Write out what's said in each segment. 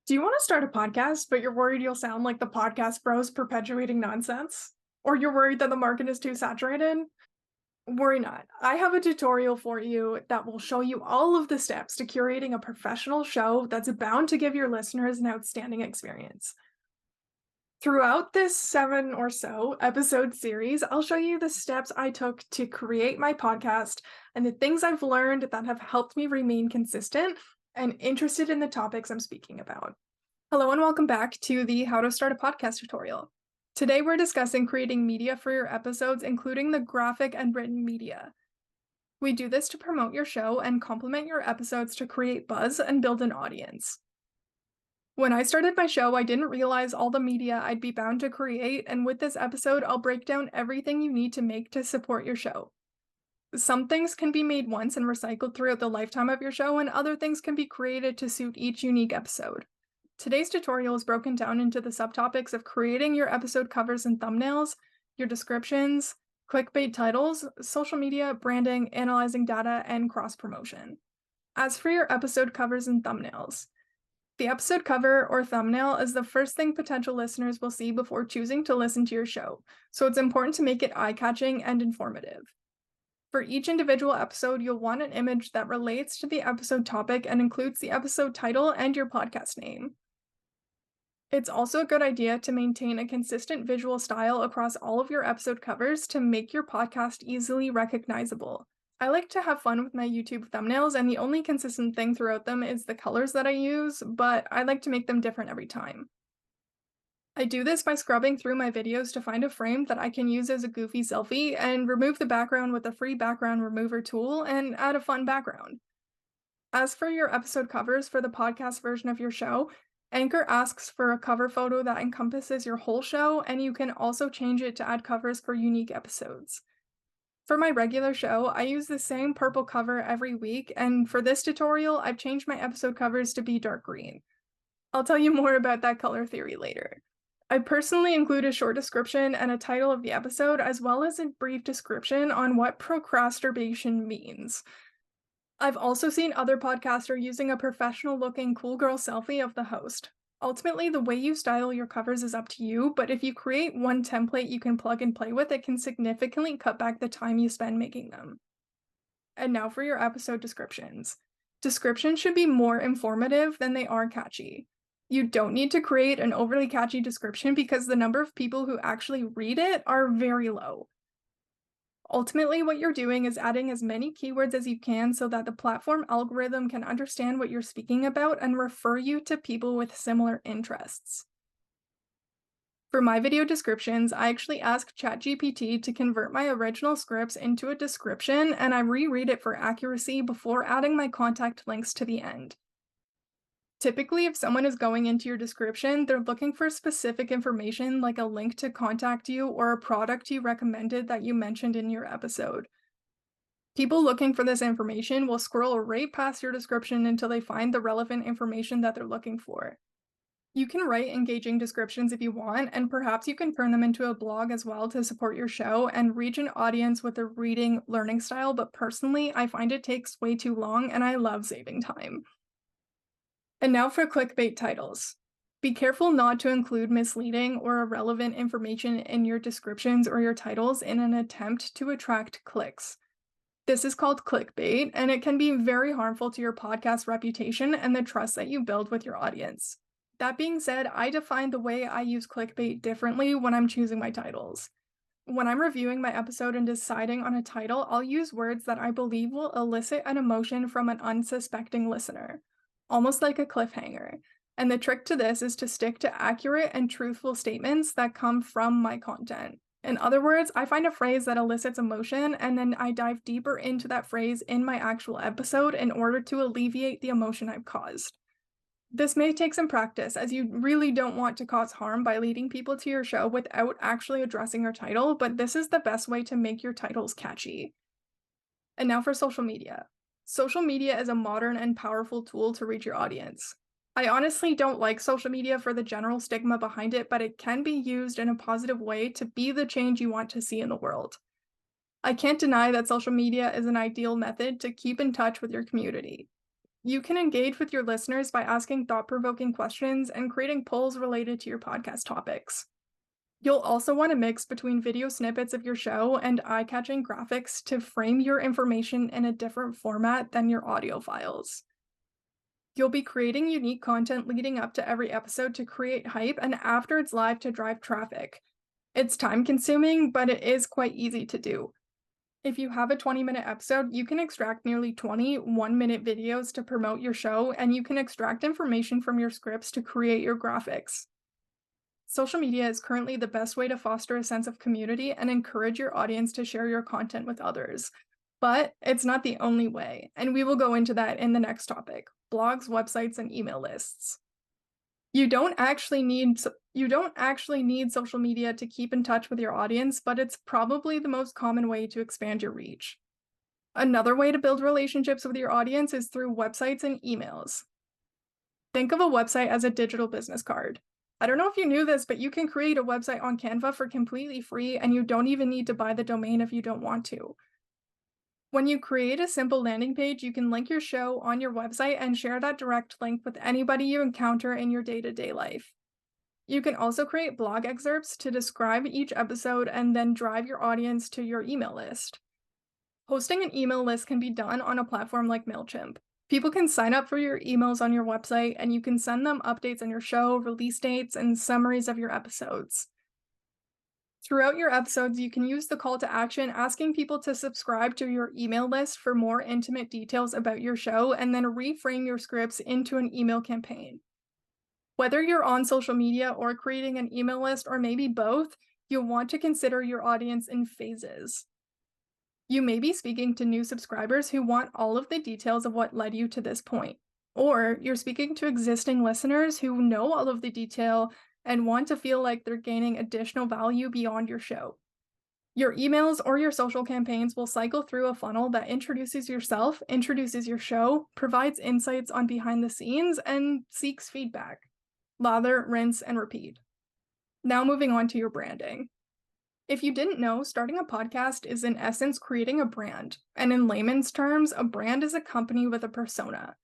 Do you want to start a podcast, but you're worried you'll sound like the podcast bros perpetuating nonsense? Or you're worried that the market is too saturated? Worry not. I have a tutorial for you that will show you all of the steps to curating a professional show that's bound to give your listeners an outstanding experience. Throughout this 7 or so episode series, I'll show you the steps I took to create my podcast and the things I've learned that have helped me remain consistent and interested in the topics I'm speaking about. Hello and welcome back to the How to Start a Podcast tutorial. Today we're discussing creating media for your episodes, including the graphic and written media. We do this to promote your show and complement your episodes to create buzz and build an audience. When I started my show, I didn't realize all the media I'd be bound to create, and with this episode, I'll break down everything you need to make to support your show. Some things can be made once and recycled throughout the lifetime of your show, and other things can be created to suit each unique episode. Today's tutorial is broken down into the subtopics of creating your episode covers and thumbnails, your descriptions, clickbait titles, social media, branding, analyzing data, and cross-promotion. As for your episode covers and thumbnails, the episode cover or thumbnail is the first thing potential listeners will see before choosing to listen to your show, so it's important to make it eye-catching and informative. For each individual episode, you'll want an image that relates to the episode topic and includes the episode title and your podcast name. It's also a good idea to maintain a consistent visual style across all of your episode covers to make your podcast easily recognizable. I like to have fun with my YouTube thumbnails, and the only consistent thing throughout them is the colors that I use, but I like to make them different every time. I do this by scrubbing through my videos to find a frame that I can use as a goofy selfie and remove the background with a free background remover tool and add a fun background. As for your episode covers for the podcast version of your show, Anchor asks for a cover photo that encompasses your whole show, and you can also change it to add covers for unique episodes. For my regular show, I use the same purple cover every week, and for this tutorial, I've changed my episode covers to be dark green. I'll tell you more about that color theory later. I personally include a short description and a title of the episode, as well as a brief description on what procrastination means. I've also seen other podcasts using a professional-looking cool girl selfie of the host. Ultimately, the way you style your covers is up to you, but if you create one template you can plug and play with, it can significantly cut back the time you spend making them. And now for your episode descriptions. Descriptions should be more informative than they are catchy. You don't need to create an overly catchy description because the number of people who actually read it are very low. Ultimately, what you're doing is adding as many keywords as you can so that the platform algorithm can understand what you're speaking about and refer you to people with similar interests. For my video descriptions, I actually asked ChatGPT to convert my original scripts into a description, and I reread it for accuracy before adding my contact links to the end. Typically, if someone is going into your description, they're looking for specific information like a link to contact you or a product you recommended that you mentioned in your episode. People looking for this information will scroll right past your description until they find the relevant information that they're looking for. You can write engaging descriptions if you want, and perhaps you can turn them into a blog as well to support your show and reach an audience with a reading learning style, but personally, I find it takes way too long and I love saving time. And now for clickbait titles. Be careful not to include misleading or irrelevant information in your descriptions or your titles in an attempt to attract clicks. This is called clickbait, and it can be very harmful to your podcast reputation and the trust that you build with your audience. That being said, I define the way I use clickbait differently when I'm choosing my titles. When I'm reviewing my episode and deciding on a title, I'll use words that I believe will elicit an emotion from an unsuspecting listener, almost like a cliffhanger. And the trick to this is to stick to accurate and truthful statements that come from my content. In other words, I find a phrase that elicits emotion, and then I dive deeper into that phrase in my actual episode in order to alleviate the emotion I've caused. This may take some practice, as you really don't want to cause harm by leading people to your show without actually addressing your title, but this is the best way to make your titles catchy. And now for social media. Social media is a modern and powerful tool to reach your audience. I honestly don't like social media for the general stigma behind it, but it can be used in a positive way to be the change you want to see in the world. I can't deny that social media is an ideal method to keep in touch with your community. You can engage with your listeners by asking thought-provoking questions and creating polls related to your podcast topics. You'll also want to mix between video snippets of your show and eye-catching graphics to frame your information in a different format than your audio files. You'll be creating unique content leading up to every episode to create hype and after it's live to drive traffic. It's time-consuming, but it is quite easy to do. If you have a 20-minute episode, you can extract nearly 20 one-minute videos to promote your show, and you can extract information from your scripts to create your graphics. Social media is currently the best way to foster a sense of community and encourage your audience to share your content with others. But it's not the only way, and we will go into that in the next topic: blogs, websites, and email lists. You don't actually need social media to keep in touch with your audience, but it's probably the most common way to expand your reach. Another way to build relationships with your audience is through websites and emails. Think of a website as a digital business card. I don't know if you knew this, but you can create a website on Canva for completely free, and you don't even need to buy the domain if you don't want to. When you create a simple landing page, you can link your show on your website and share that direct link with anybody you encounter in your day-to-day life. You can also create blog excerpts to describe each episode and then drive your audience to your email list. Hosting an email list can be done on a platform like MailChimp. People can sign up for your emails on your website, and you can send them updates on your show, release dates, and summaries of your episodes. Throughout your episodes, you can use the call to action asking people to subscribe to your email list for more intimate details about your show, and then reframe your scripts into an email campaign. Whether you're on social media or creating an email list, or maybe both, you'll want to consider your audience in phases. You may be speaking to new subscribers who want all of the details of what led you to this point. Or you're speaking to existing listeners who know all of the detail and want to feel like they're gaining additional value beyond your show. Your emails or your social campaigns will cycle through a funnel that introduces yourself, introduces your show, provides insights on behind the scenes, and seeks feedback. Lather, rinse, and repeat. Now moving on to your branding. If you didn't know, starting a podcast is in essence creating a brand, and in layman's terms, a brand is a company with a persona.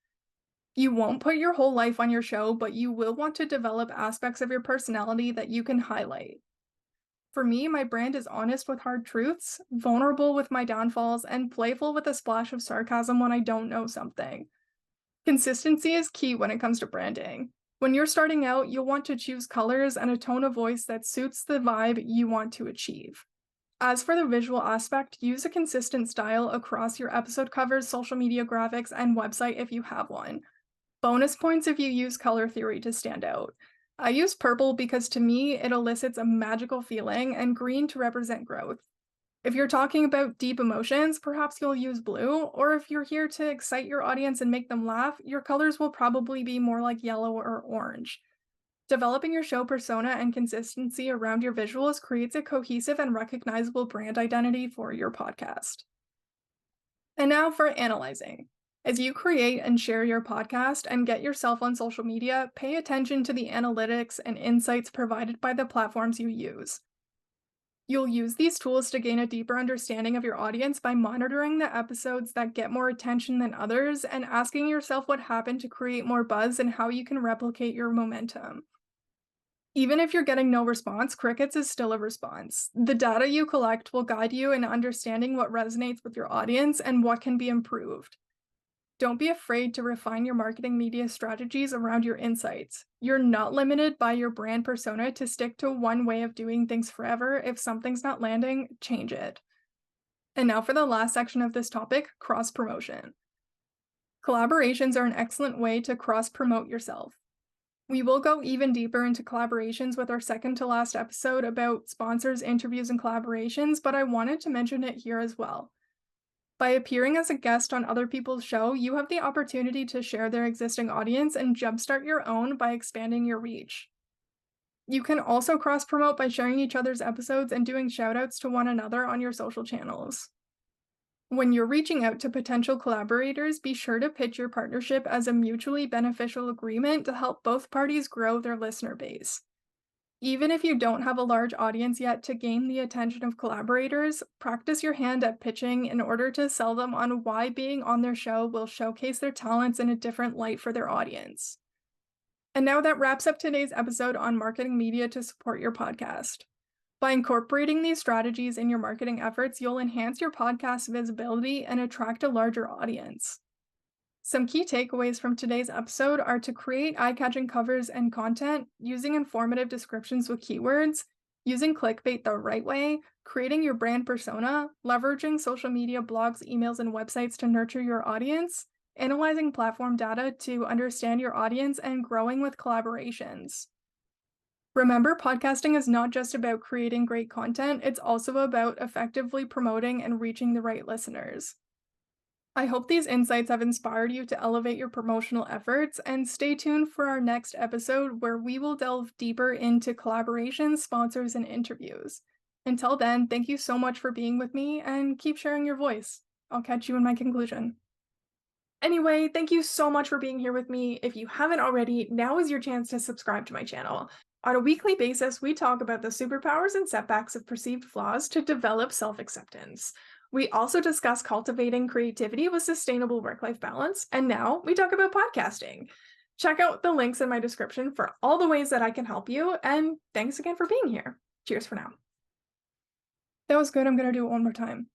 You won't put your whole life on your show, but you will want to develop aspects of your personality that you can highlight. For me, my brand is honest with hard truths, vulnerable with my downfalls, and playful with a splash of sarcasm when I don't know something. Consistency is key when it comes to branding. When you're starting out, you'll want to choose colors and a tone of voice that suits the vibe you want to achieve. As for the visual aspect, use a consistent style across your episode covers, social media graphics, and website if you have one. Bonus points if you use color theory to stand out. I use purple because to me it elicits a magical feeling, and green to represent growth. If you're talking about deep emotions, perhaps you'll use blue, or if you're here to excite your audience and make them laugh, your colors will probably be more like yellow or orange. Developing your show persona and consistency around your visuals creates a cohesive and recognizable brand identity for your podcast. And now for analyzing. As you create and share your podcast and get yourself on social media, pay attention to the analytics and insights provided by the platforms you use. You'll use these tools to gain a deeper understanding of your audience by monitoring the episodes that get more attention than others and asking yourself what happened to create more buzz and how you can replicate your momentum. Even if you're getting no response, crickets is still a response. The data you collect will guide you in understanding what resonates with your audience and what can be improved. Don't be afraid to refine your marketing media strategies around your insights. You're not limited by your brand persona to stick to one way of doing things forever. If something's not landing, change it. And now for the last section of this topic, cross-promotion. Collaborations are an excellent way to cross-promote yourself. We will go even deeper into collaborations with our second to last episode about sponsors, interviews, and collaborations, but I wanted to mention it here as well. By appearing as a guest on other people's show, you have the opportunity to share their existing audience and jumpstart your own by expanding your reach. You can also cross-promote by sharing each other's episodes and doing shoutouts to one another on your social channels. When you're reaching out to potential collaborators, be sure to pitch your partnership as a mutually beneficial agreement to help both parties grow their listener base. Even if you don't have a large audience yet, to gain the attention of collaborators, practice your hand at pitching in order to sell them on why being on their show will showcase their talents in a different light for their audience. And now that wraps up today's episode on marketing media to support your podcast. By incorporating these strategies in your marketing efforts, you'll enhance your podcast's visibility and attract a larger audience. Some key takeaways from today's episode are to create eye-catching covers and content, using informative descriptions with keywords, using clickbait the right way, creating your brand persona, leveraging social media, blogs, emails, and websites to nurture your audience, analyzing platform data to understand your audience, and growing with collaborations. Remember, podcasting is not just about creating great content, it's also about effectively promoting and reaching the right listeners. I hope these insights have inspired you to elevate your promotional efforts, and stay tuned for our next episode where we will delve deeper into collaborations, sponsors, and interviews. Until then, thank you so much for being with me and keep sharing your voice. I'll catch you in my conclusion. Anyway, thank you so much for being here with me. If you haven't already, now is your chance to subscribe to my channel. On a weekly basis, we talk about the superpowers and setbacks of perceived flaws to develop self-acceptance. We also discuss cultivating creativity with sustainable work-life balance, and now we talk about podcasting. Check out the links in my description for all the ways that I can help you, and thanks again for being here. Cheers for now. That was good. I'm going to do it one more time.